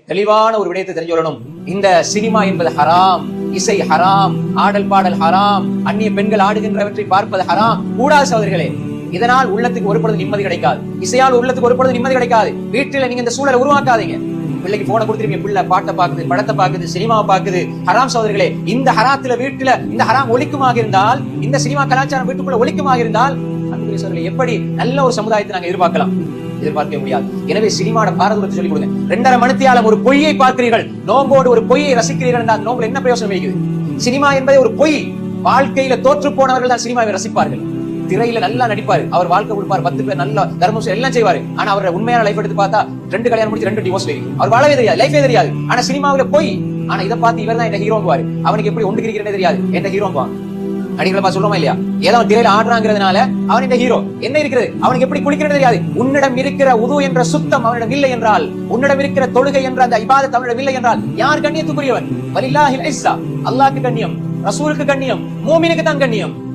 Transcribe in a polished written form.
தெளிவான ஒரு விடயத்தை தெரிஞ்சு இந்த சினிமா என்பது ஹராம், இசை ஹராம், ஆடல் பாடல் ஹராம், அந்நிய பெண்கள் ஆடுகின்றவற்றை பார்ப்பது ஹராம், கூடாது சகோதரிகளே. இதனால் உள்ளத்துக்கு ஒரு பொழுது நிம்மதி கிடைக்காது, இசையால் உள்ளத்துக்கு ஒரு பொழுது நிம்மதி கிடைக்காது. வீட்டில நீங்க இந்த சூழலை உருவாக்காதீங்க. பிள்ளைக்கு போன கொடுத்துருவீங்க, பிள்ளை பாட்டை பாக்குது, படத்தை பாக்குது, சினிமாவை பாக்குது. ஹராம் சகோதரிகளே. இந்த ஹராத்துல வீட்டுல இந்த ஹராம் ஒலிக்குமாக இருந்தால், இந்த சினிமா கலாச்சாரம் வீட்டுக்குள்ள ஒலிக்குமாக இருந்தால், எப்படி நல்ல ஒரு சமுதாயத்தை நாங்க எதிர்பார்க்க முடியாது. எனவே சினிமாவோட பாரதூரத்தை சொல்லிக் கொடுங்க. 2.5 மணித்தியாலம் ஒரு பொய்யை பார்க்கிறீர்கள், நோம்போடு ஒரு பொய்யை ரசிக்கிறீர்கள் என்றால் நோம்புல என்ன பிரயோசனம் வைக்குது? சினிமா என்பதை ஒரு பொய். வாழ்க்கையில தோற்று போனவர்கள் தான் சினிமாவை ரசிப்பார்கள். திரையில நல்லா நடிப்பாரு, அவர் வாழ்க்கை கொடுப்பார், 10 பேர் நல்லா தர்மம் எல்லாம் செய்வாரு. ஆனா அவரோட உண்மையான லைஃப் எடுத்து பார்த்தா 2 கல்யாணம் முடிச்சு 2 டிவோர்ஸ் வைக்கும். அவர் வாழவே தெரியாது, லைஃபே தெரியாது. ஆனா சினிமாவில போய். ஆனா இதை பார்த்து இவர் தான் என் ஹீரோங்குவாரு. அவனுக்கு எப்படி ஒன்று இருக்கிறேன்னு தெரியாது, என் ஹீரோங்குவான். அடிகளப்பா சொல்றோமா இல்லையா? ஏதோ திரையில ஆடுறாங்கிறதுனால அவன் இந்த ஹீரோ. என்ன இருக்கிறது? அவனுக்கு எப்படி குளிக்கிறது தெரியாது. உன்னிடம் இருக்கிற உது என்ற சுத்தம் அவனிடம் இல்லை என்றால், உன்னிடம் இருக்கிற தொழுகை என்ற அந்த இபாதத் அவனிடம் இல்லை என்றால், யார் கண்ணியத்துக்குரியவன்? வலில்லாஹில் இஸ்ஸா, அல்லாஹ்வுக்கு கண்ணியம், ரசூலுக்கு கண்ணியம், மூமினுக்கு தான் கண்ணியம்.